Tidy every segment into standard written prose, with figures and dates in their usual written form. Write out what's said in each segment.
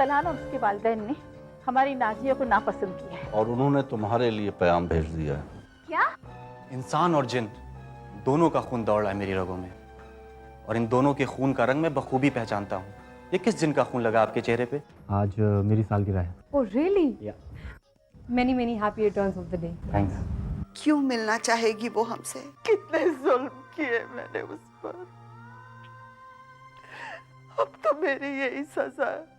सलान और उसके वालिदैन ने हमारी नाजिया को नापसंद किया है। और उन्होंने तुम्हारे लिए पैगाम भेज दिया है। क्या? इंसान और जिन दोनों का खून दौड़ रहा है मेरी रगों में, और इन दोनों के खून का रंग मैं बखूबी पहचानता हूँ। ये किस जिन का खून लगा आपके चेहरे पे? आज मेरी सालगिरह है। Oh really? Yeah many many happy returns of the day. Thanks. क्यों मिलना चाहेगी वो हमसे? कितने जुल्म किए मैंने उस पर। अब तो मेरी यही सजा है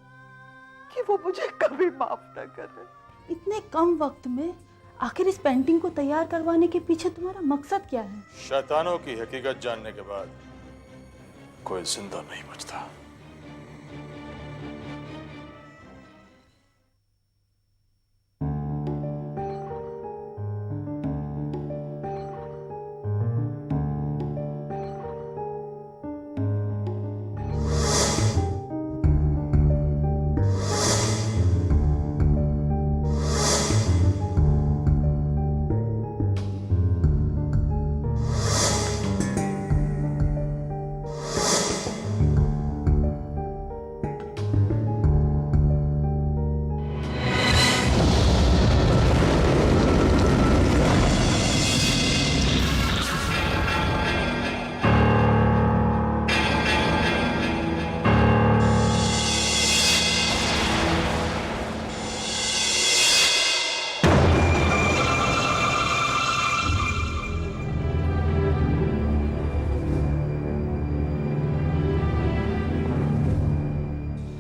कि वो मुझे कभी माफ न करे। इतने कम वक्त में आखिर इस पेंटिंग को तैयार करवाने के पीछे तुम्हारा मकसद क्या है? शैतानों की हकीकत जानने के बाद कोई जिंदा नहीं बचता।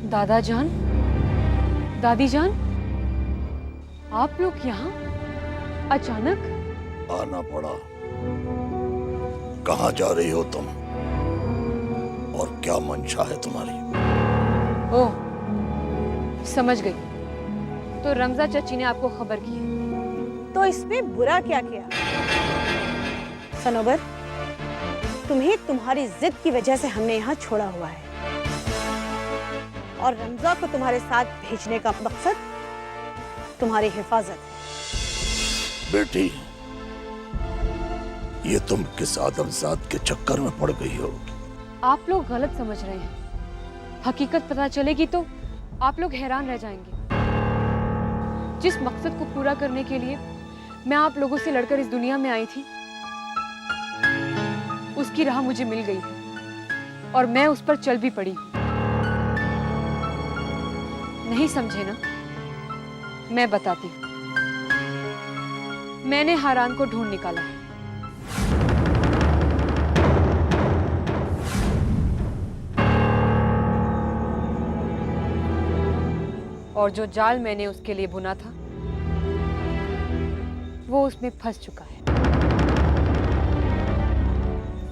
दादा जान, दादी जान, आप लोग यहाँ अचानक? आना पड़ा। कहाँ जा रही हो तुम और क्या मंशा है तुम्हारी? ओह, समझ गई। तो रमजा चाची ने आपको खबर की है? तो इसमें बुरा क्या किया? सनोबर, तुम्हें तुम्हारी जिद की वजह से हमने यहाँ छोड़ा हुआ है, और रमजा को तुम्हारे साथ भेजने का मकसद तुम्हारी हिफाजत है। बेटी, ये तुम किस आदमजात के चक्कर में पड़ गई हो? आप लोग गलत समझ रहे हैं। हकीकत पता चलेगी तो आप लोग हैरान रह जाएंगे। जिस मकसद को पूरा करने के लिए मैं आप लोगों से लड़कर इस दुनिया में आई थी, उसकी राह मुझे मिल गई है और मैं उस पर चल भी पड़ी हूँ। नहीं समझे ना? मैं बताती हूँ। मैंने हारान को ढूंढ निकाला है। और जो जाल मैंने उसके लिए बुना था, वो उसमें फंस चुका है।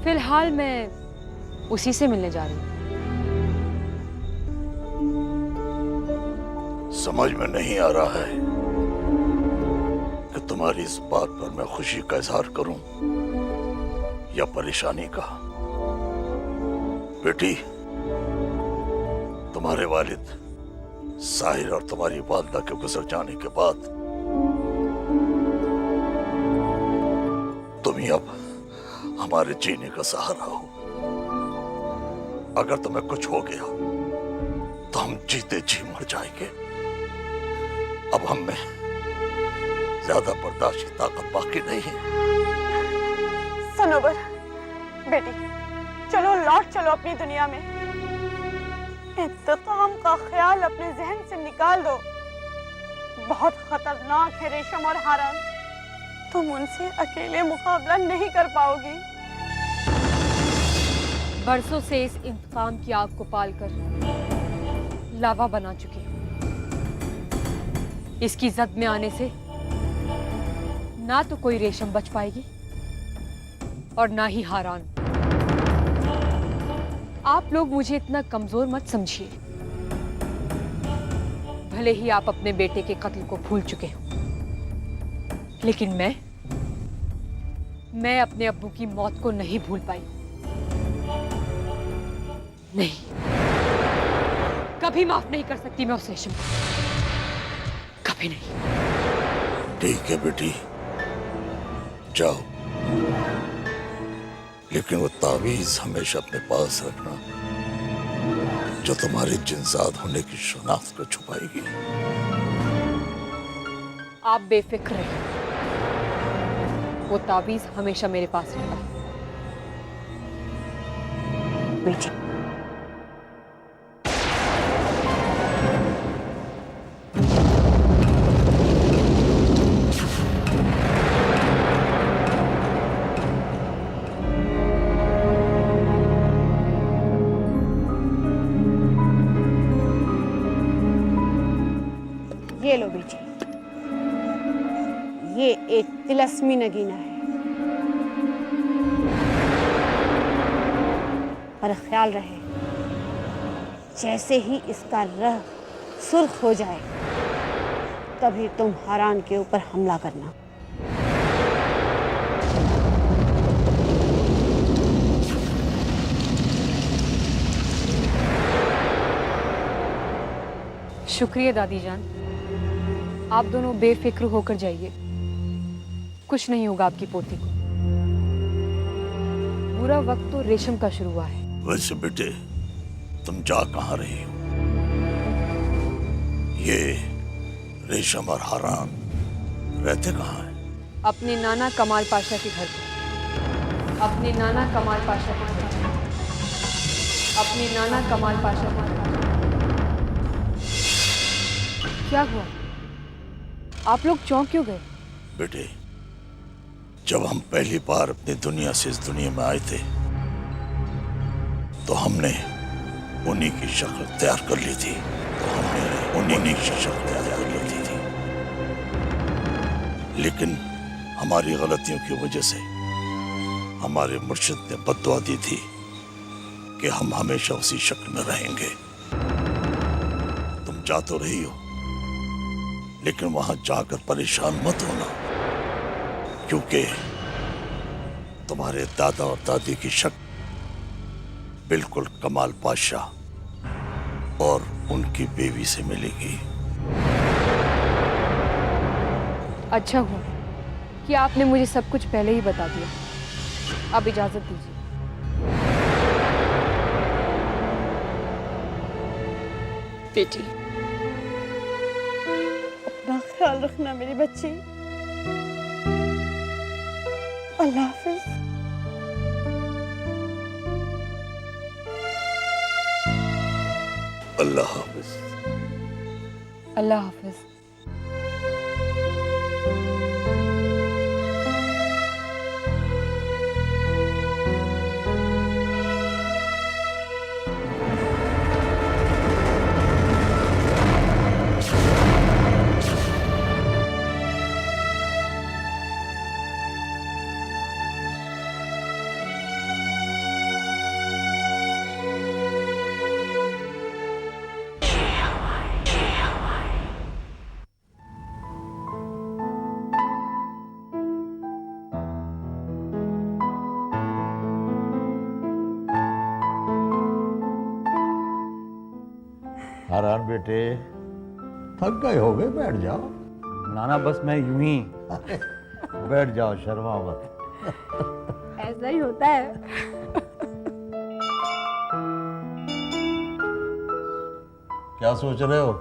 फिलहाल मैं उसी से मिलने जा रही हूँ। समझ में नहीं आ रहा है कि तुम्हारी इस बात पर मैं खुशी का इजहार करूं या परेशानी का। बेटी, तुम्हारे वालिद साहिर और तुम्हारी वालिदा के गुजर जाने के बाद तुम ही अब हमारे जीने का सहारा हो। अगर तुम्हें कुछ हो गया तो हम जीते जी मर जाएंगे। अब हम में ज्यादा बर्दाश्त की ताकत बाकी नहीं है। सनोबर बेटी, चलो लौट चलो अपनी दुनिया में। इंतकाम का ख्याल अपने जहन से निकाल दो। बहुत खतरनाक है रेशम और हारान। तुम उनसे अकेले मुकाबला नहीं कर पाओगी। बरसों से इस इंतकाम की आग को पालकर लावा बना चुकी हूं। इसकी जद में आने से ना तो कोई रेशम बच पाएगी और ना ही हारान। आप लोग मुझे इतना कमजोर मत समझिए। भले ही आप अपने बेटे के कत्ल को भूल चुके हो, लेकिन मैं अपने अब्बू की मौत को नहीं भूल पाई। नहीं, कभी माफ नहीं कर सकती मैं उस रेशम को। कभी नहीं। ठीक है बेटी, जाओ, लेकिन वो तावीज हमेशा अपने पास रखना। जो तुम्हारे जिनजाद होने की शनाख्त को छुपाएगी। आप बेफिक्र रहिए, वो ताबीज हमेशा मेरे पास रहता है। बेटी, ये लो बेटी, ये एक तिलस्मी नगीना है, पर ख्याल रहे जैसे ही इसका रंग सुर्ख हो जाए तभी तुम हारान के ऊपर हमला करना। शुक्रिया दादी जान, आप दोनों बेफिक्र होकर जाइए, कुछ नहीं होगा आपकी पोती को। बुरा वक्त तो रेशम का शुरू हुआ है। वैसे बेटे, तुम जा कहाँ रही हो? ये रेशम और हारान रहते कहाँ हैं? अपने नाना कमाल पाशा के घर पे। अपने नाना कमाल पाशा के घर पे। अपने नाना कमाल पाशा के घर पे। क्या हुआ? आप लोग चौंक क्यों गए? बेटे, जब हम पहली बार अपनी दुनिया से इस दुनिया में आए थे तो हमने उन्हीं की शक्ल तैयार कर ली थी। लेकिन हमारी गलतियों की वजह से हमारे मुर्शिद ने बद्दुआ दी थी कि हम हमेशा उसी शक्ल में रहेंगे। तुम जा तो रही हो, लेकिन वहां जाकर परेशान मत होना, क्योंकि तुम्हारे दादा और दादी की शक्ल बिल्कुल कमाल पाशा और उनकी बेबी से मिलेगी। अच्छा हुआ कि आपने मुझे सब कुछ पहले ही बता दिया। अब इजाजत दीजिए। बेटी, अपना ख्याल रखना मेरी बच्ची। अल्लाह हाफिज। अल्लाह हाफिज। अल्लाह हाफिज। हारान बेटे, थक गए हो गए, बैठ जाओ। नाना बस मैं यूं ही। बैठ जाओ, शर्मा मत। ऐसा ही होता है। क्या सोच रहे हो?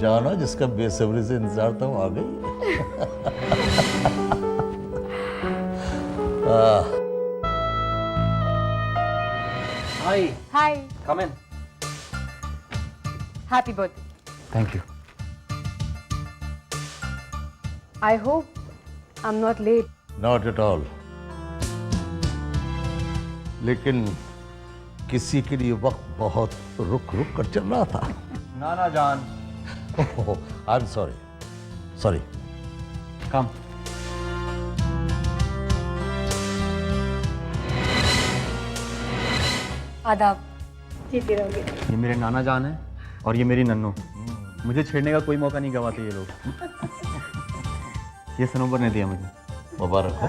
जाना जिसका बेसब्री से इंतजार था वो आ गई। Hi. Hi. Come in. Happy birthday. Thank you. I hope I am not late. Not at all. लेकिन किसी के लिए वक्त बहुत रुक रुक कर चल रहा था। नाना जान। I am sorry. सॉरी। कम। आदाब। जीती रहोगे। ये मेरे नाना जान है और ये मेरी नन्नू। मुझे छेड़ने का कोई मौका नहीं गवाते ये लोग। ये सनोबर ने दिया मुझे। मुबारक हो।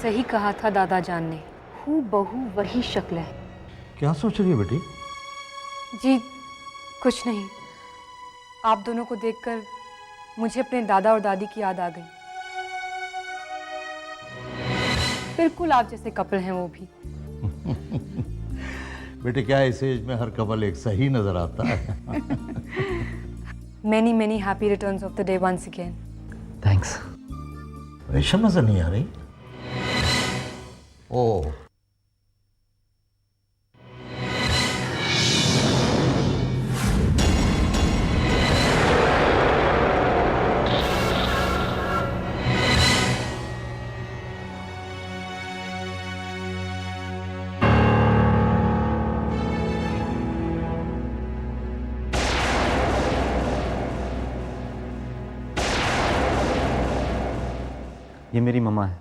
सही कहा था दादा जान ने, हूबहू वही शक्ल है। क्या सोच रही है बेटी? जी कुछ नहीं, आप दोनों को देखकर मुझे अपने दादा और दादी की याद आ गई। बिल्कुल आप जैसे कपल हैं वो भी। बेटे क्या इस एज में हर कपल एक सही नजर आता है। Many, many happy returns of the day once again. Thanks. रेशम नजर नहीं आ रही? ओ ये मेरी मम्मा है।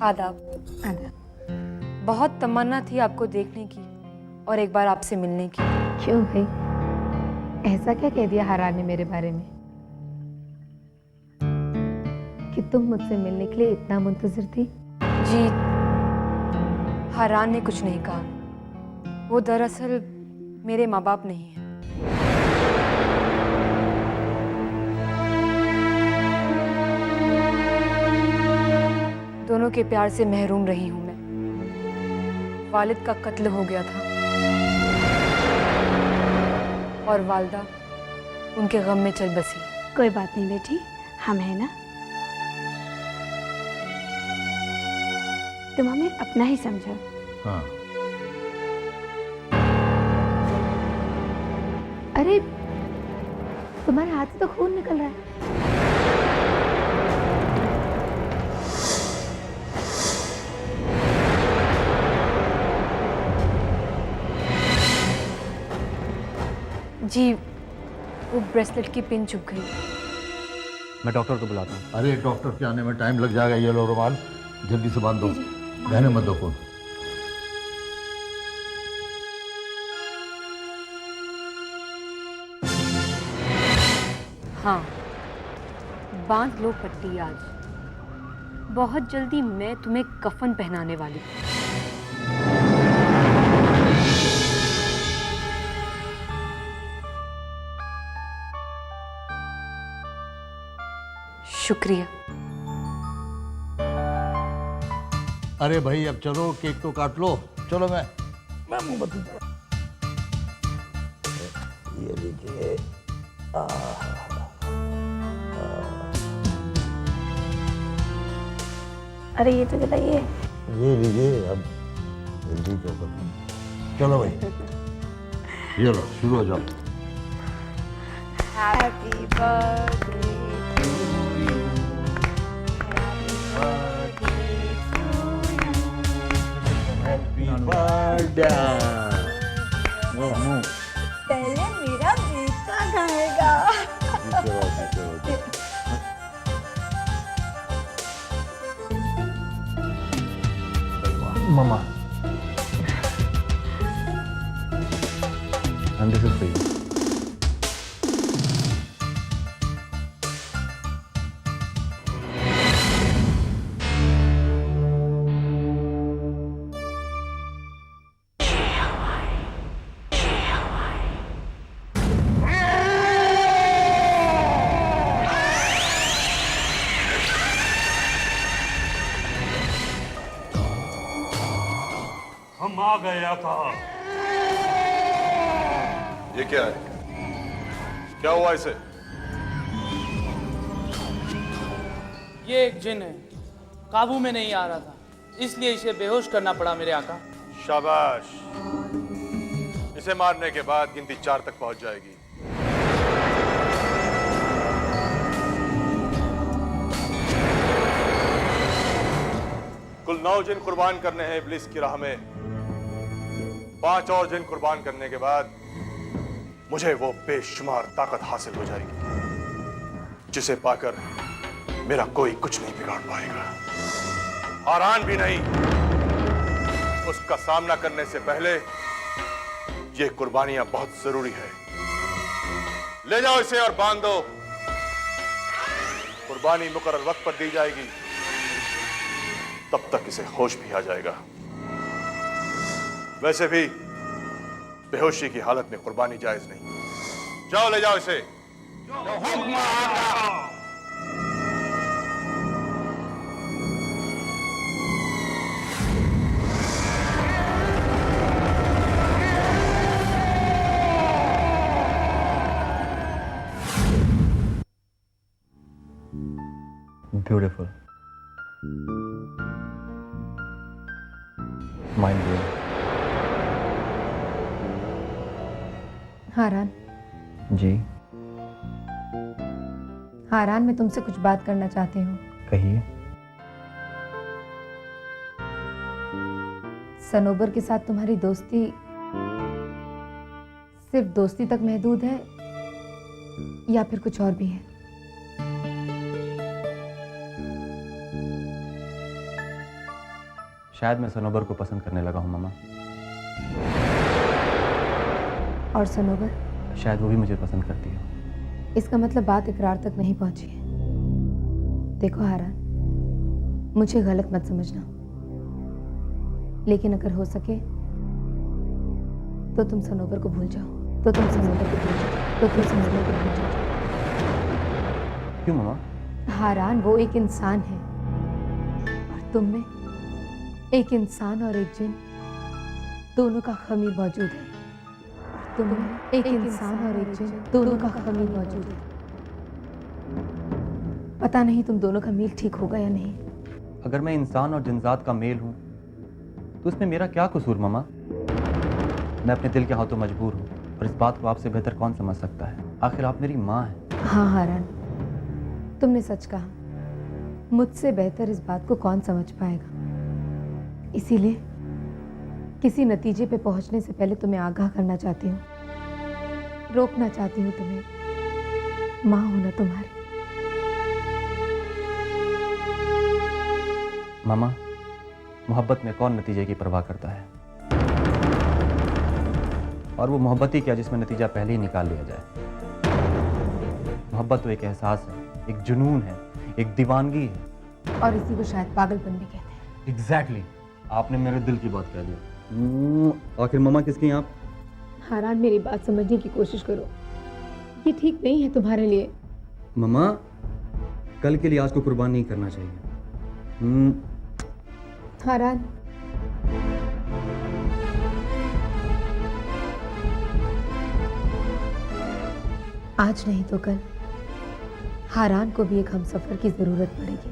आदाब। आदाब। बहुत तमन्ना थी आपको देखने की और एक बार आपसे मिलने की। क्यों भाई, ऐसा क्या कह दिया हरान ने मेरे बारे में कि तुम मुझसे मिलने के लिए इतना मुंतजिर थी? जी, हरान ने कुछ नहीं कहा। वो दरअसल मेरे माँ बाप नहीं हैं। दोनों के प्यार से महरूम रही हूं मैं। वालिद का कत्ल हो गया था और वालदा उनके गम में चल बसी। कोई बात नहीं बेटी, हम हैं ना। तुम हमें अपना ही समझो। हाँ। अरे तुम्हारे हाथ से तो खून निकल रहा है। जी, वो ब्रेसलेट की पिन चुभ गई। मैं डॉक्टर को बुलाता हूँ। अरे डॉक्टर के आने में टाइम लग जाएगा। ये लो रुमाल, जल्दी से बांध दो। बहने मत दो खून। हाँ, बांध लो पट्टी आज। बहुत जल्दी मैं तुम्हें कफन पहनाने वाली हूँ। शुक्रिया। अरे भाई अब चलो, केक तो काट लो। चलो मैं मोमबत्ती ये लीजिए। अरे ये तो जलाइए। ये लीजिए। अब जल्दी तो करो। चलो भाई, ये लो, शुरू हो जाओ। Happy birthday. पहले मेरा बेटा खाएगा। मम्मा, and this is for you. हम आ गए आका। ये क्या है? क्या हुआ इसे? ये एक जिन है, काबू में नहीं आ रहा था, इसलिए इसे बेहोश करना पड़ा मेरे आका। शाबाश। इसे मारने के बाद गिनती 4 तक पहुंच जाएगी। कुल 9 जिन कुर्बान करने हैं इब्लिस की राह में। 5 और जिन कुर्बान करने के बाद मुझे वो बेशुमार ताकत हासिल हो जाएगी जिसे पाकर मेरा कोई कुछ नहीं बिगाड़ पाएगा, हरान भी नहीं। उसका सामना करने से पहले ये कुर्बानियां बहुत जरूरी है। ले जाओ इसे और बांध दो। कुर्बानी मुकर्रर वक्त पर दी जाएगी, तब तक इसे होश भी आ जाएगा। वैसे भी बेहोशी की हालत में कुर्बानी जायज नहीं। जाओ ले जाओ इसे। Beautiful, mind blowing. Haran, ji Haran, मैं तुमसे कुछ बात करना चाहती हूँ। कहिए। सनोबर के साथ तुम्हारी दोस्ती सिर्फ दोस्ती तक महदूद है या फिर कुछ और भी है? शायद मैं सनोबर को पसंद करने लगा हूँ मामा। और सनोबर? शायद वो भी मुझे पसंद करती है। इसका मतलब बात इकरार तक नहीं पहुंची है। देखो हारान, मुझे गलत मत समझना, लेकिन अगर हो सके तो तुम सनोबर को भूल जाओ। क्यों मामा? हारान, वो एक इंसान है और तुम में एक इंसान और एक जिन दोनों का खमीर मौजूद है। तुम में एक इंसान और एक जिन दोनों का खमीर मौजूद है। पता नहीं तुम दोनों का मेल ठीक होगा या नहीं। अगर मैं इंसान और जिनजात का मेल हूँ तो इसमें मेरा क्या कसूर मामा? मैं अपने दिल के हाथों मजबूर हूँ और इस बात को आपसे बेहतर कौन समझ सकता है? आखिर आप मेरी माँ हैं। हाँ हारान, तुमने सच कहा। मुझसे बेहतर इस बात को कौन समझ पाएगा। इसीलिए किसी नतीजे पे पहुंचने से पहले तुम्हें आगाह करना चाहती हूँ, रोकना चाहती हूँ तुम्हें। माँ हूं ना तुम्हारी। मामा, मोहब्बत में कौन नतीजे की परवाह करता है? और वो मोहब्बत ही क्या जिसमें नतीजा पहले ही निकाल लिया जाए। मोहब्बत तो एक एहसास है, एक जुनून है, एक दीवानगी है। और इसी को शायद पागलपन भी कहते हैं। एग्जैक्टली, आपने मेरे दिल की बात कह दी। आखिर मामा किसकी हैं आप? हारान, मेरी बात समझने की कोशिश करो। ये ठीक नहीं है तुम्हारे लिए। मामा, कल के लिए आज को कुर्बान नहीं करना चाहिए। हारान, आज नहीं तो कल हारान को भी एक हमसफर की जरूरत पड़ेगी।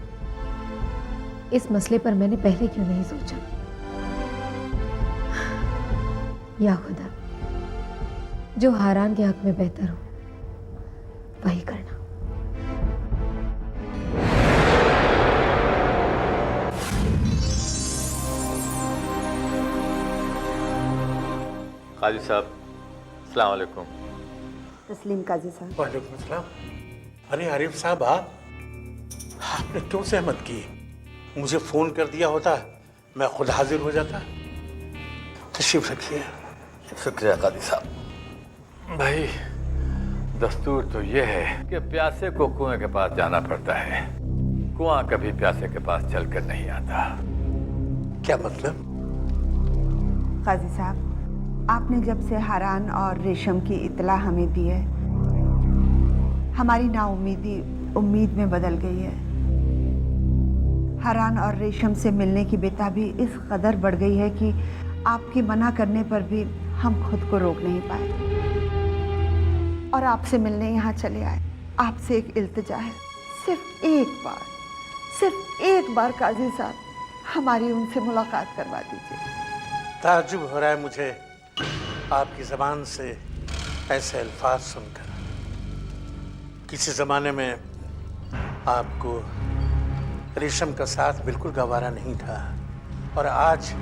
इस मसले पर मैंने पहले क्यों नहीं सोचा? या खुदा, जो हारान के हक में बेहतर हो वही करना। काजी साहब, अस्सलाम वालेकुम। तस्लीम काजी साहब। वालेकुम अस्सलाम। अरे आरिफ साहब, आपने क्यों सहमत की? मुझे फोन कर दिया होता, मैं खुद हाजिर हो जाता। तशरीफ रखिए। शुक्रिया काजी साहब। भाई, दस्तूर तो ये है कि प्यासे को कुएं के पास जाना पड़ता है, कुआं कभी प्यासे के पास चलकर नहीं आता। क्या मतलब? काजी साहब, आपने जब से हारान और रेशम की इतला हमें दी है, हमारी नाउम्मीदी उम्मीद में बदल गई है। हारान और रेशम से मिलने की बेताबी इस कदर बढ़ गई है कि आपके मना करने पर भी हम खुद को रोक नहीं पाए और आपसे मिलने यहाँ चले आए। आपसे एक इल्तिजा है, सिर्फ एक बार काजी साहब हमारी उनसे मुलाकात करवा दीजिए। ताज्जुब हो रहा है मुझे आपकी ज़बान से ऐसे अल्फाज सुनकर। किसी ज़माने में आपको रेशम का साथ बिल्कुल गवारा नहीं था, और आज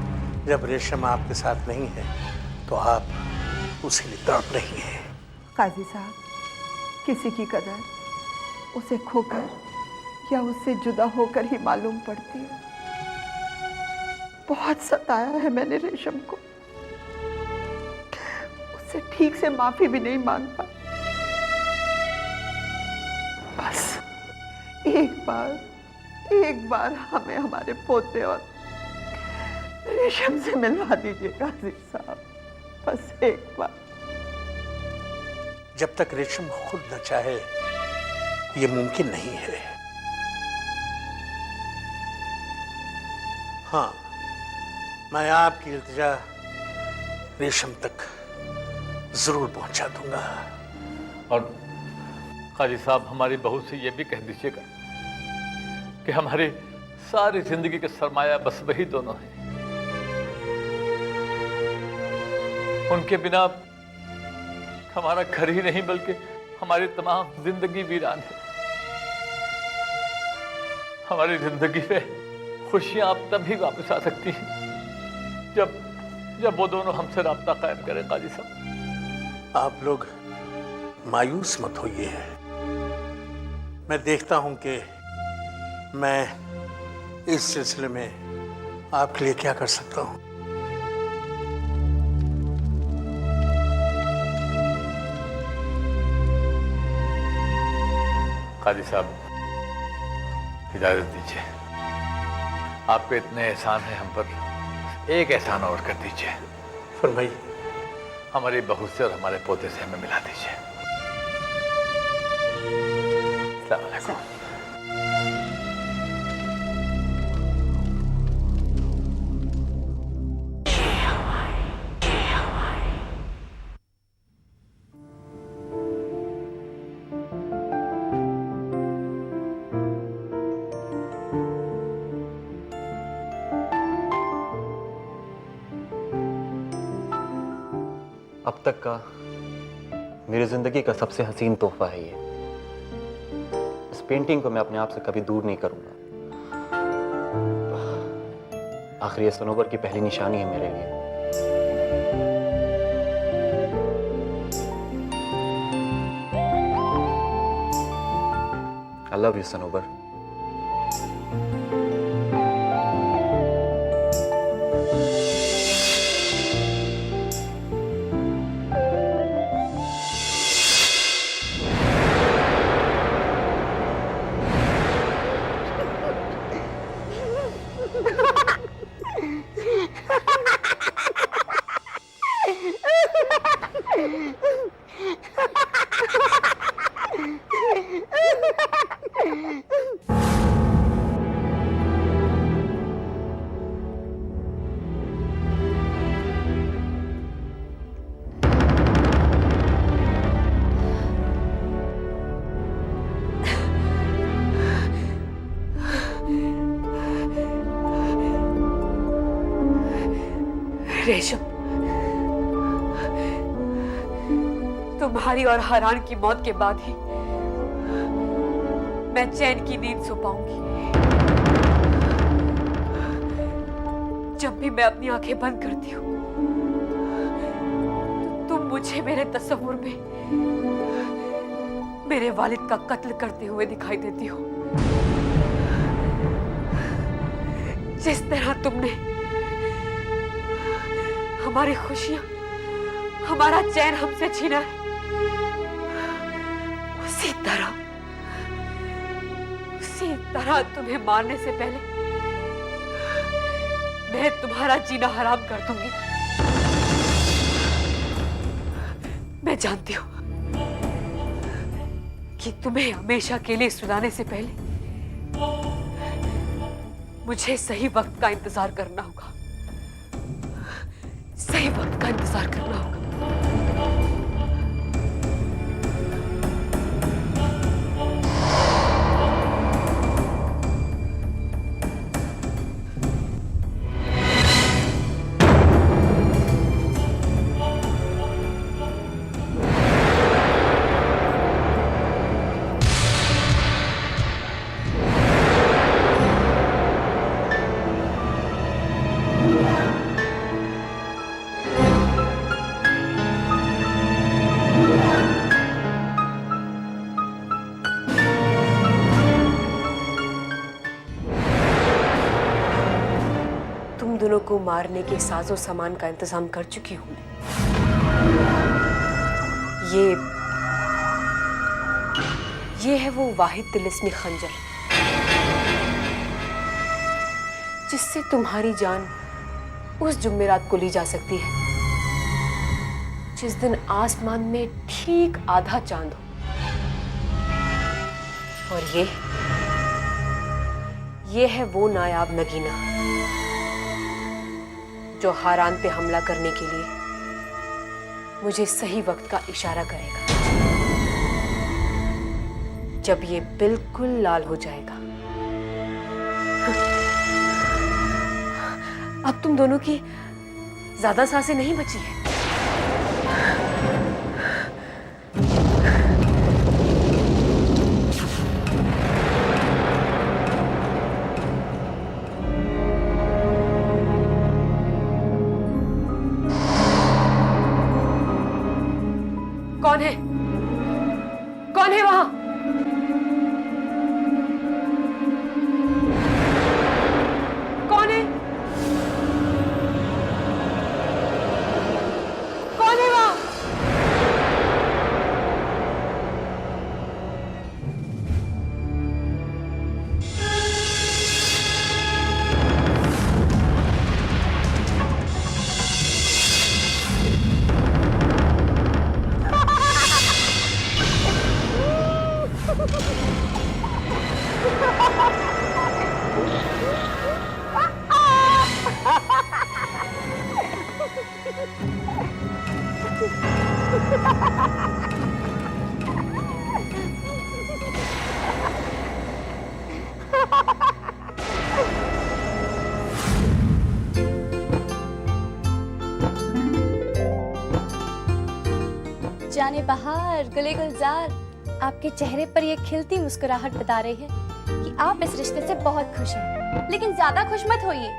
जब रेशम आपके साथ नहीं है तो आप उसी लिए तड़प रही हैं। काजी साहब, किसी की कदर उसे खोकर या उससे जुदा होकर ही मालूम पड़ती है। बहुत सताया है मैंने रेशम को, उससे ठीक से माफी भी नहीं मांग पाई। बस एक बार हमें हमारे पोते और रेशम से मिलवा दीजिए काजी साहब, बस एक बार। जब तक रेशम खुद न चाहे ये मुमकिन नहीं है। हाँ, मैं आपकी इल्तिजा रेशम तक जरूर पहुंचा दूंगा। और काजी साहब, हमारी बहू से ये भी कह दीजिएगा कि हमारी सारी जिंदगी के सरमाया बस वही दोनों हैं। उनके बिना हमारा घर ही नहीं बल्कि हमारी तमाम जिंदगी वीरान है। हमारी जिंदगी में खुशियां अब तभी वापस आ सकती हैं जब वो दोनों हमसे राब्ता कायम करें। काजी साहब, आप लोग मायूस मत होइए। मैं देखता हूं कि मैं इस सिलसिले में आपके लिए क्या कर सकता हूं। काजी साहब, इजाजत दीजिए। आपके इतने एहसान हैं हम पर, एक एहसान और कर दीजिए। फरमाइए। हमारी बहू से और हमारे पोते से हमें मिला दीजिए। अस्सलाम वालेकुम। अब तक का मेरी जिंदगी का सबसे हसीन तोहफा है ये। इस पेंटिंग को मैं अपने आप से कभी दूर नहीं करूंगा। आखिर ये सनोवर की पहली निशानी है मेरे लिए। आई लव यू सनोवर। रेशम, तुम्हारी और हरान की मौत के बाद ही मैं चैन की नींद सो पाऊंगी। जब भी मैं अपनी आंखें बंद करती हूँ तो तुम मुझे मेरे तस्वुर में मेरे वालिद का कत्ल करते हुए दिखाई देती हो। जिस तरह तुमने हमारी खुशियां, हमारा चैन हमसे छीना है, उसी तरह तुम्हें मारने से पहले मैं तुम्हारा जीना हराम कर दूंगी। मैं जानती हूं कि तुम्हें हमेशा के लिए सुलाने से पहले मुझे सही वक्त का इंतजार करना होगा। सही वक्त का इंतजार करना होगा। दोनों को मारने के साजो सामान का इंतजाम कर चुकी हूं मैं। ये है वो वाहिद तिलिस्मी खंजर जिससे तुम्हारी जान उस जुम्मेरात को ली जा सकती है जिस दिन आसमान में ठीक आधा चांद हो। और ये है वो नायाब नगीना जो हारान पे हमला करने के लिए मुझे सही वक्त का इशारा करेगा। जब ये बिल्कुल लाल हो जाएगा अब तुम दोनों की ज्यादा सांसें नहीं बची है। कौन है? कौन है वहां? कौन है? कौन है वहां? जाने बहार गुले गुलजार, आपके चेहरे पर ये खिलती मुस्कुराहट बता रही है कि आप इस रिश्ते से बहुत खुश हैं। लेकिन ज्यादा खुश मत होइए,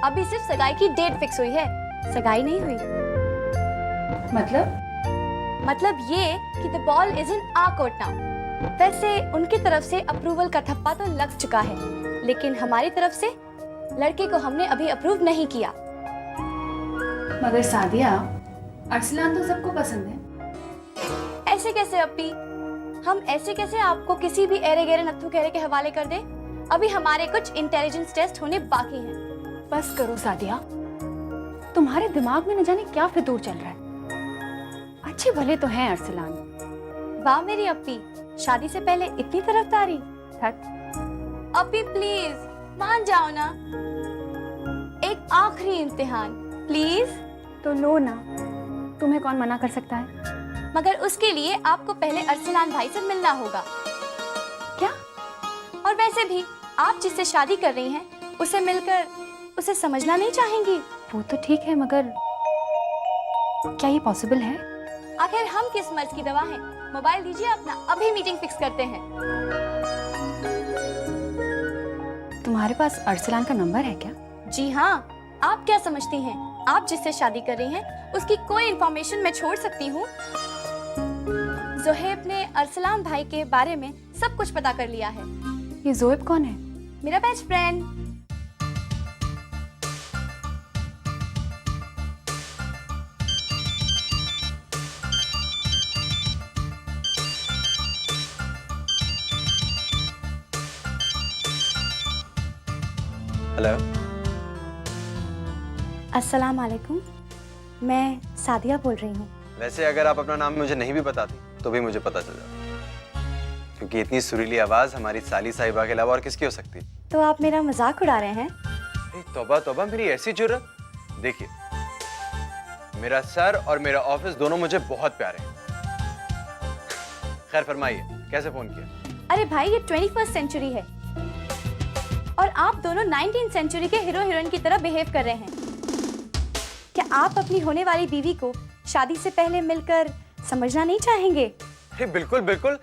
अभी सिर्फ सगाई की डेट फिक्स हुई है, सगाई नहीं हुई। मतलब ये कि the ball is in our court now. वैसे उनकी तरफ से अप्रूवल का थप्पा तो लग चुका है, लेकिन हमारी तरफ से लड़के को हमने अभी अप्रूव नहीं किया। मगर सादिया, अरसलान तो सबको पसंद है। ऐसे कैसे अपी? हम ऐसे कैसे आपको किसी भी एरे गेरे नत्थु कहरे के हवाले कर दे? अभी हमारे कुछ इंटेलिजेंस टेस्ट होने बाकी हैं। बस करो सादिया, तुम्हारे दिमाग में न जाने क्या फितूर चल रहा है। अच्छे भले तो हैं अरसलान। वाह मेरी अपी, शादी से पहले इतनी तरफदारी। अपी प्लीज मान जाओ ना, एक आखिरी इम्तिहान प्लीज। तो लो ना, तुम्हें कौन मना कर सकता है? मगर उसके लिए आपको पहले अरसलान भाई से मिलना होगा। क्या? और वैसे भी आप जिससे शादी कर रही हैं, उसे मिलकर उसे समझना नहीं चाहेंगी? वो तो ठीक है, मगर क्या ये पॉसिबल है? आखिर हम किस मर्ज की दवा हैं? मोबाइल दीजिए अपना, अभी मीटिंग फिक्स करते हैं। तुम्हारे पास अरसलान का नंबर है क्या? जी हाँ, आप क्या समझती हैं, आप जिससे शादी कर रही हैं उसकी कोई इंफॉर्मेशन मैं छोड़ सकती हूँ? ज़ोहेब ने अरसलान भाई के बारे में सब कुछ पता कर लिया है। ये ज़ोहेब कौन है? मेरा बेस्ट फ्रेंड। हेलो, अस्सलाम वालेकुम, मैं सादिया बोल रही हूँ। वैसे अगर आप अपना नाम मुझे नहीं भी बताती तो भी मुझे पता चल जाता, क्योंकि इतनी सुरीली आवाज हमारी साली साहिबा के अलावा और किसकी हो सकती? तो आप मेरा मजाक उड़ा रहे हैं? तौबा तौबा, मेरी ऐसी जुर्रत। देखिए, मेरा सर और मेरा ऑफिस दोनों मुझे बहुत प्यारे हैं। खैर फरमाइए, कैसे फोन किया? अरे भाई, ये 21st सेंचुरी है और आप दोनों 19th सेंचुरी के हीरो हीरोइन की तरह बिहेव कर रहे हैं। क्या आप अपनी होने वाली बीवी को शादी से पहले मिलकर समझना नहीं चाहेंगे? बिल्कुल बिल्कुल।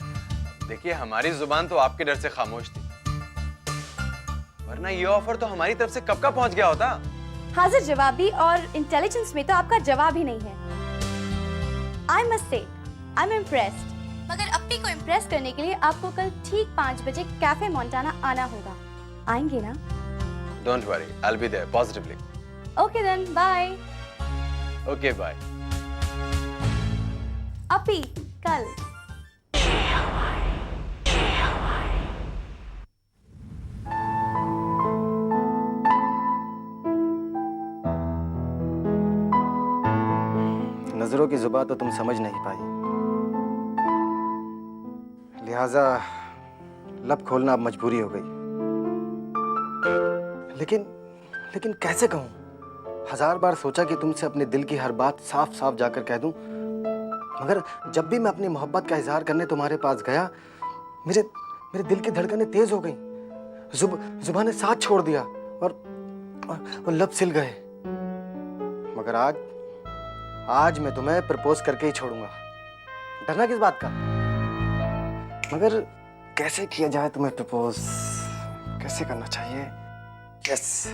देखिए, हमारी जुबान तो आपके डर से खामोश थी, वरना ये ऑफर तो हमारी तरफ से कब का पहुंच गया होता। हाजिर जवाबी और इंटेलिजेंस में तो आपका जवाब ही नहीं है। I must say, I am impressed. मगर अपनी को इम्प्रेस करने के लिए आपको कल ठीक 5 बजे कैफे मोंटाना आना होगा। आएंगे ना? Don't worry, I will be there positively. Okay then, bye. Okay bye. अपी, कल। नजरों की जुबान तो तुम समझ नहीं पाई, लिहाजा लब खोलना अब मजबूरी हो गई। लेकिन कैसे कहूं? 1000 बार सोचा कि तुमसे अपने दिल की हर बात साफ साफ जाकर कह दूं, मगर जब भी मैं अपनी मोहब्बत का इजहार करने तुम्हारे पास गया, मेरे दिल की धड़कनें तेज हो गईं, जुबान ने साथ छोड़ दिया और लब सिल गए। मगर आज मैं तुम्हें प्रपोज करके ही छोड़ूंगा। डरना किस बात का? मगर कैसे किया जाए तुम्हें प्रपोज? कैसे करना चाहिए? यस।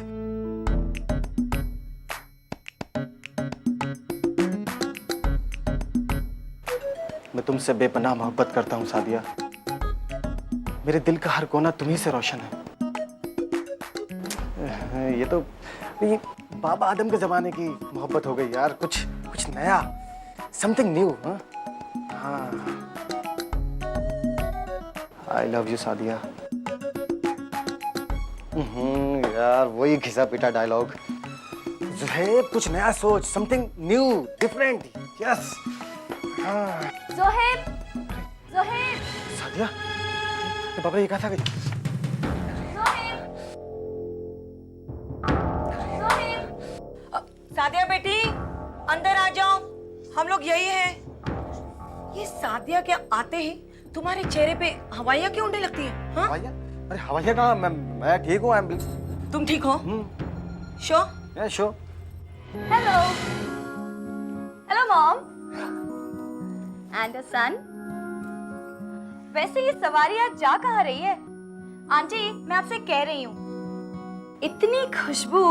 मैं तुमसे बेपनाह मोहब्बत करता हूँ सादिया। मेरे दिल का हर कोना तुम्ही से रोशन है। ये बाबा आदम के जमाने की मोहब्बत हो गई यार। कुछ नया, समथिंग न्यू। हाँ, आई लव यू सादिया। यार वही घिसा पिटा डायलॉग। ज़ुहैब कुछ नया सोच, समथिंग न्यू, डिफरेंट। यस। हाँ। ज़ुहैब, ज़ुहैब। सादिया, बाबा ये कहा था कि सादिया बेटी, अंदर आ जाओ, हम लोग यही हैं। ये सादिया के आते ही तुम्हारे चेहरे पे हवाइयाँ क्यों उड़ने लगती हैं? हाँ? हवाइयाँ? अरे हवाइयाँ कहाँ? मैं ठीक हूँ। तुम ठीक हो? Show? Show. Hello, hello mom and son. वैसे ये सवारी आज जा कहाँ रही है? आंटी, मैं आपसे कह रही हूँ, इतनी खुशबू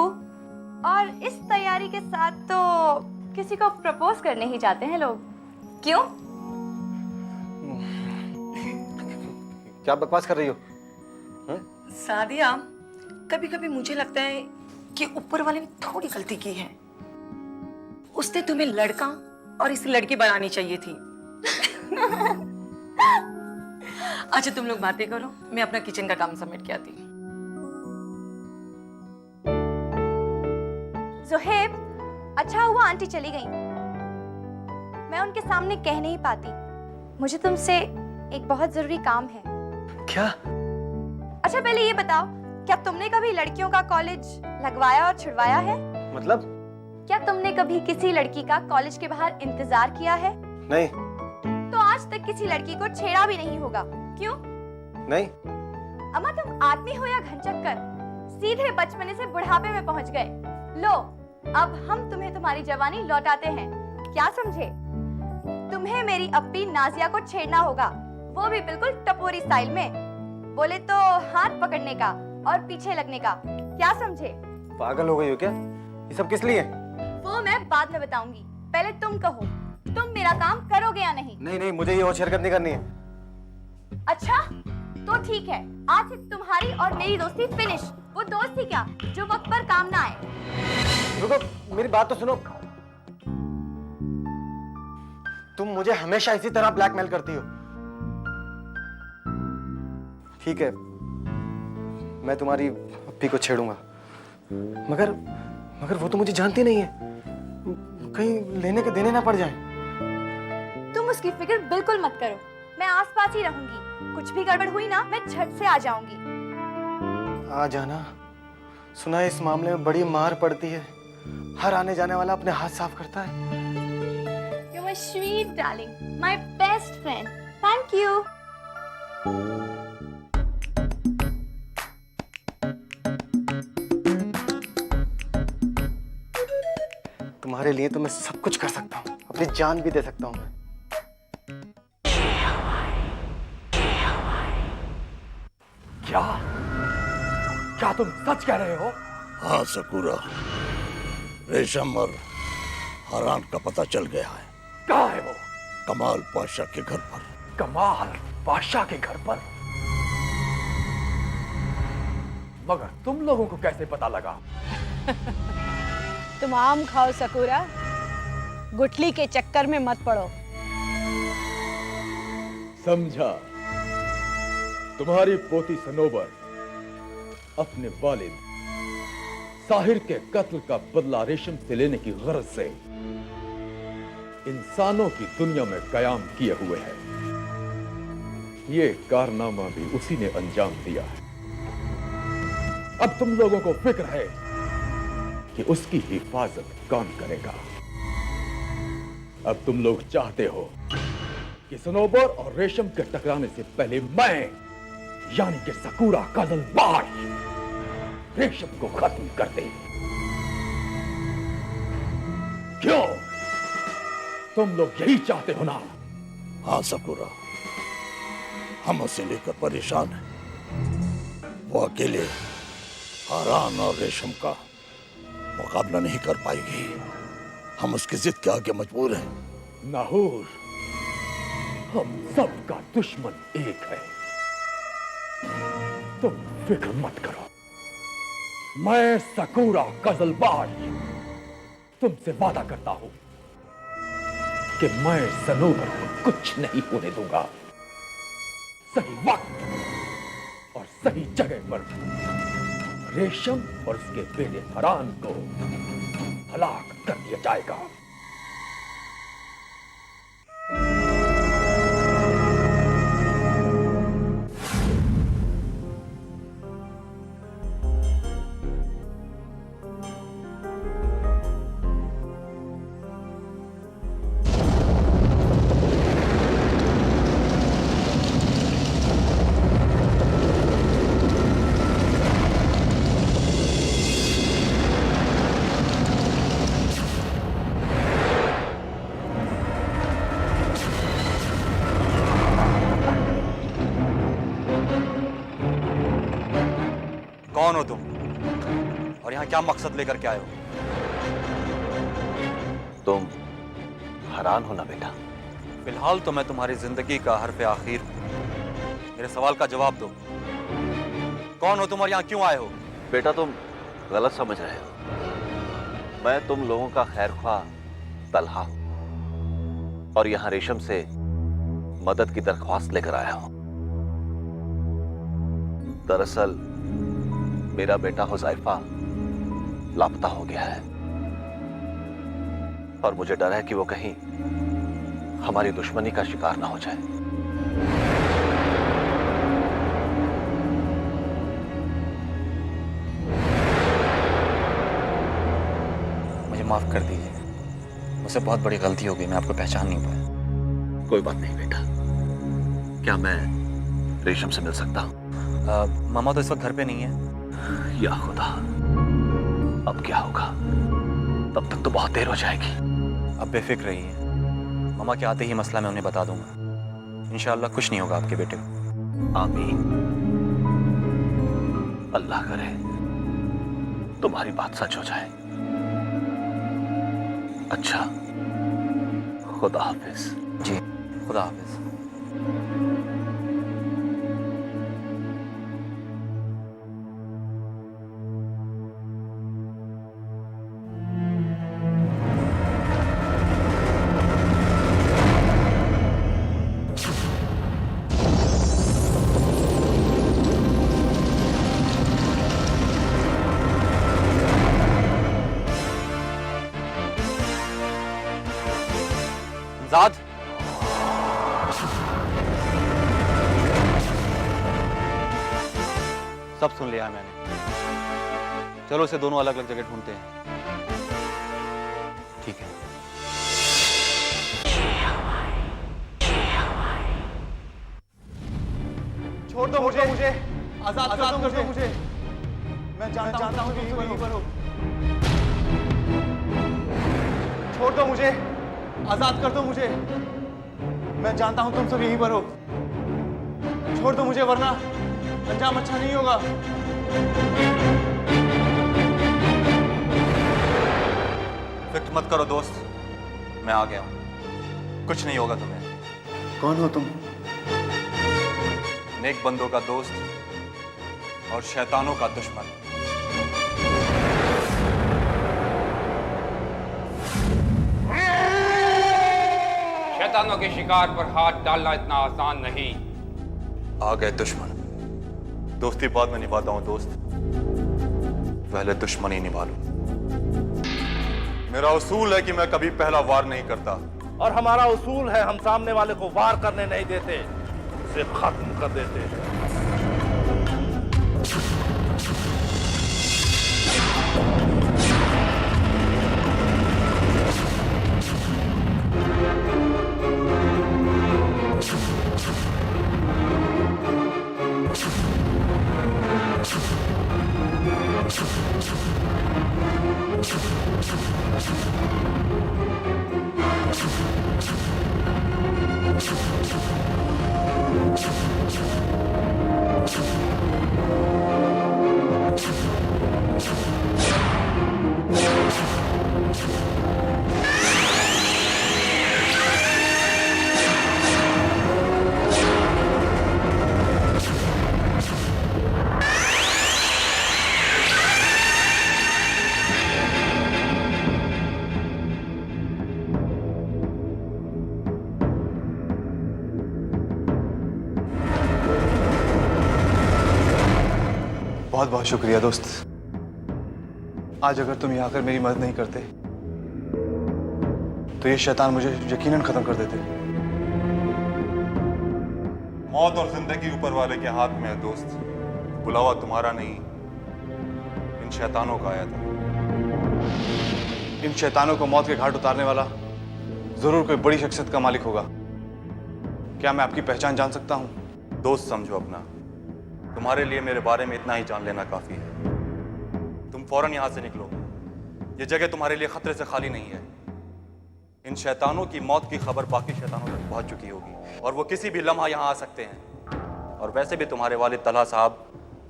और इस तैयारी के साथ तो किसी को प्रपोज करने ही जाते हैं लोग। क्यों? क्या बकवास कर रही हो? सादिया, कभी कभी मुझे लगता है कि ऊपर वाले ने थोड़ी गलती की है। उसने तुम्हें लड़का और इस लड़की बनानी चाहिए थी। अच्छा तुम लोग बातें करो, मैं अपना किचन का काम समेट के आती हूँ। ज़ुहैब, अच्छा हुआ आंटी चली गई। मैं उनके सामने कह नहीं पाती। मुझे तुमसे एक बहुत जरूरी काम है। क्या? अच्छा पहले ये बताओ, क्या तुमने कभी लड़कियों का कॉलेज लगवाया और छुड़वाया है? मतलब? क्या तुमने कभी किसी लड़की का कॉलेज के बाहर इंतजार किया है? नहीं। तो आज तक किसी लड़की को छेड़ा भी नहीं होगा, क्यों? नहीं। अम्मा, तुम आदमी हो या घनचक्कर, सीधे बचपने से बुढ़ापे में पहुंच गए। लो, अब हम तुम्हें तुम्हारी जवानी लौटाते हैं, क्या समझे? तुम्हें मेरी अप्पी नाजिया को छेड़ना होगा, वो भी बिल्कुल टपोरी स्टाइल में। बोले तो हाथ पकड़ने का और पीछे लगने का, क्या समझे? पागल हो गई हो क्या? ये सब किस लिए? वो मैं बाद में बताऊंगी, पहले तुम कहो, तुम मेरा काम करोगे या नहीं? नहीं, मुझे ये होश हरकत नहीं करनी है। अच्छा तो ठीक है, आज से तुम्हारी और मेरी दोस्ती फिनिश। वो दोस्ती क्या जो वक्त पर काम ना आए। रुको, मेरी बात तो सुनो। तुम मुझे हमेशा इसी तरह ब्लैकमेल करती हो। ठीक है, मैं तुम्हारी अप्पी को छेड़ूंगा, मगर वो तो मुझे जानती नहीं है। कहीं लेने के देने ना पड़ जाए। तुम उसकी फिक्र बिल्कुल मत करो, मैं आसपास ही रहूंगी। कुछ भी गड़बड़ हुई ना, मैं झट से आ जाऊंगी। आ जाना। सुना है इस मामले में बड़ी मार पड़ती है, हर आने जाने वाला अपने हाथ साफ करता है। You're my sweet darling, my best friend. Thank you. तुम्हारे लिए तो मैं सब कुछ कर सकता हूँ, अपनी जान भी दे सकता हूँ मैं। क्या तुम सच कह रहे हो? हाँ सकूरा, रेशम और हरान का पता चल गया है। कहाँ है वो? कमाल पाशा के घर पर। कमाल पाशा के घर पर? मगर तुम लोगों को कैसे पता लगा? तुम आम खाओ सकूरा, गुठली के चक्कर में मत पड़ो। समझा, तुम्हारी पोती सनोबर अपने वालिद साहिर के कत्ल का बदला रेशम से लेने की गरज से इंसानों की दुनिया में कयाम किए हुए है। ये कारनामा भी उसी ने अंजाम दिया है। अब तुम लोगों को फिक्र है कि उसकी हिफाजत कौन करेगा। अब तुम लोग चाहते हो कि सनोबर और रेशम के टकराने से पहले मैं यानी कि सकूरा काजलबाज रेशम को खत्म कर दे। क्यों? तुम लोग यही चाहते हो ना? हाँ सकूरा, हम उसे लेकर परेशान हैं। वो अकेले हारान और रेशम का मुकाबला नहीं कर पाएगी। हम उसकी जिद के आगे मजबूर हैं। नाहूर, हम सबका दुश्मन एक है। तुम फिक्र मत करो। मैं सकूरा कजलबाज तुमसे वादा करता हूं कि मैं सनोबर को कुछ नहीं होने दूंगा। सही वक्त और सही जगह पर रेशम और उसके बेटे फरहान को हलाक कर दिया जाएगा। कौन हो तुम और यहाँ क्या मकसद लेकर के आए हो? तुम हैरान हो ना बेटा? फिलहाल तो मैं तुम्हारी जिंदगी का हर्फ आखिर हूं। मेरे सवाल का जवाब दो। कौन हो तुम और यहाँ क्यों आए हो? बेटा तुम गलत समझ रहे हो। मैं तुम लोगों का खैरख्वाह तलहा हूं और यहाँ रेशम से मदद की दरख्वास्त लेकर आया हूं। दरअसल मेरा बेटा हुज़ैफा लापता हो गया है और मुझे डर है कि वो कहीं हमारी दुश्मनी का शिकार ना हो जाए। मुझे माफ कर दीजिए, मुझसे बहुत बड़ी गलती हो गई, मैं आपको पहचान नहीं पाया। कोई बात नहीं बेटा। क्या मैं रेशम से मिल सकता हूं? मामा तो इस वक्त घर पे नहीं है। या खुदा, अब क्या होगा? तब तक तो बहुत देर हो जाएगी। अब बेफिक्र रहिए, मामा के आते ही मसला मैं उन्हें बता दूंगा। इंशाअल्लाह कुछ नहीं होगा आपके बेटे को। आमीन। अल्लाह करे तुम्हारी बात सच हो जाए। अच्छा, खुदा हाफिज। जी, खुदा हाफिज। इमदाद, सब सुन लिया मैंने। चलो इसे दोनों अलग अलग जगह ढूंढते हैं। ठीक है। छोड़ दो मुझे, आजाद कर दो मुझे। मैं जानता हूँ कि वहीं पर हो। छोड़ दो मुझे, आजाद कर दो मुझे। मैं जानता हूं तुम सब यहीं पर हो। छोड़ दो मुझे वरना अंजाम अच्छा नहीं होगा। फिक्र मत करो दोस्त, मैं आ गया हूं। कुछ नहीं होगा तुम्हें। कौन हो तुम? नेक बंदों का दोस्त और शैतानों का दुश्मन। शैतानों के शिकार पर हाथ डालना इतना आसान नहीं। आ गए दुश्मन। दोस्ती बाद में निभाता हूं दोस्त, पहले दुश्मनी निभा लो। मेरा उसूल है कि मैं कभी पहला वार नहीं करता। और हमारा उसूल है हम सामने वाले को वार करने नहीं देते, उसे खत्म कर देते हैं। बहुत बहुत शुक्रिया दोस्त। आज अगर तुम यहाँ आकर मेरी मदद नहीं करते तो ये शैतान मुझे यकीनन खत्म कर देते। मौत और जिंदगी ऊपर वाले के हाथ में है दोस्त। बुलावा तुम्हारा नहीं, इन शैतानों का आया था। इन शैतानों को मौत के घाट उतारने वाला जरूर कोई बड़ी शख्सियत का मालिक होगा। क्या मैं आपकी पहचान जान सकता हूँ? दोस्त समझो अपना, तुम्हारे लिए मेरे बारे में इतना ही जान लेना काफी है। तुम फौरन यहां से निकलो, ये जगह तुम्हारे लिए खतरे से खाली नहीं है। इन शैतानों की मौत की खबर बाकी शैतानों तक पहुंच चुकी होगी और वो किसी भी लम्हा यहां आ सकते हैं। और वैसे भी तुम्हारे वालिद तलहा साहब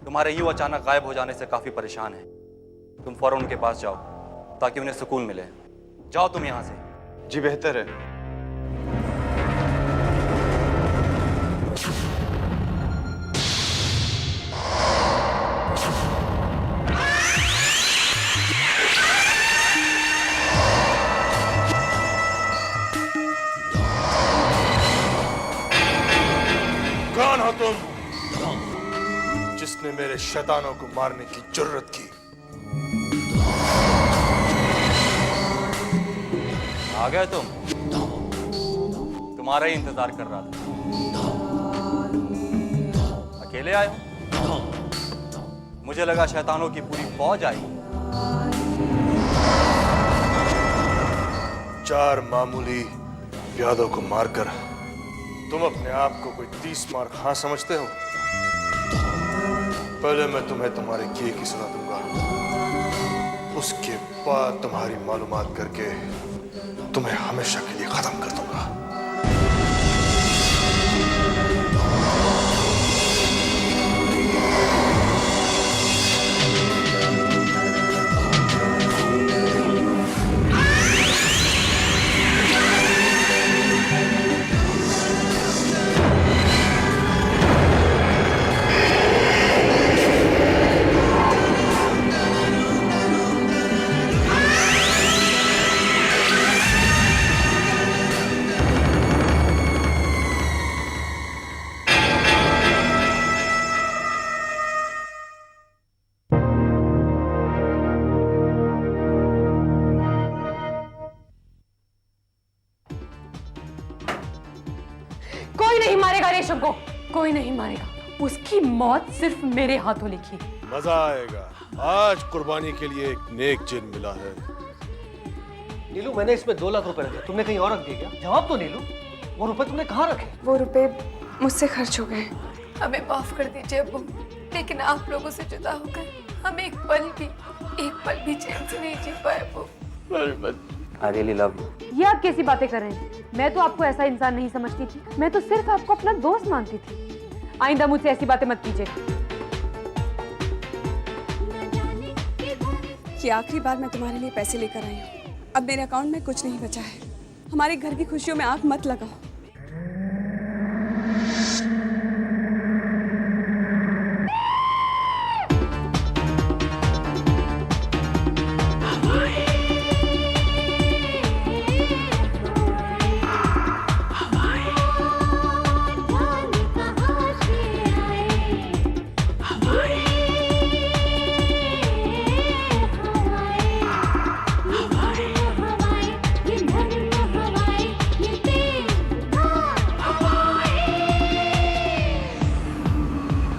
तुम्हारे यूं अचानक गायब हो जाने से काफी परेशान हैं। तुम फौरन उनके पास जाओ ताकि उन्हें सुकून मिले। जाओ तुम यहां से। जी बेहतर है। कौन हो तुम जिसने मेरे शैतानों को मारने की जुर्रत की? आ गए तुम? तुम्हारा ही इंतजार कर रहा था। अकेले आए हो? मुझे लगा शैतानों की पूरी फौज आई। 4 मामूली प्यादों को मारकर तुम अपने आप को कोई 30 मार खां समझते हो? पहले मैं तुम्हें तुम्हारे किए की सुना दूंगा, उसके बाद तुम्हारी मालूमात करके तुम्हें हमेशा के लिए खत्म कर दूंगा। कोई नहीं मारेगा रेशम को, कोई नहीं मारेगा। उसकी मौत सिर्फ मेरे हाथों लिखी है। मजा आएगा। आज कुर्बानी के लिए एक नेक जिन मिला है। नीलू, मैंने इसमें 2 लाख रुपए रखे, तुमने कहीं और रख दिए क्या? जवाब तो नीलू, वो रुपए तुमने कहाँ रखे? वो रुपए मुझसे खर्च हो गए। हमें माफ कर दीजिए अब्बू, लेकिन आप लोगों से जुदा होकर हम एक पल भी चैन से नहीं जी पाए अब्बू। I really love you। ये आप कैसी बातें कर रहे हैं? मैं तो आपको ऐसा इंसान नहीं समझती थी। मैं तो सिर्फ आपको अपना दोस्त मानती थी। आइंदा मुझसे ऐसी बातें मत कीजिए। ये आखिरी बार मैं तुम्हारे लिए पैसे लेकर आई हूँ। अब मेरे अकाउंट में कुछ नहीं बचा है। हमारे घर की खुशियों में आंख मत लगाओ।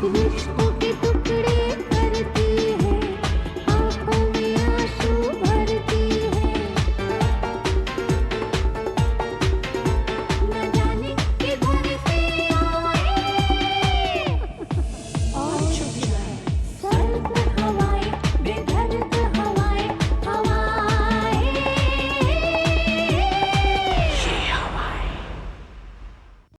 रिश्तों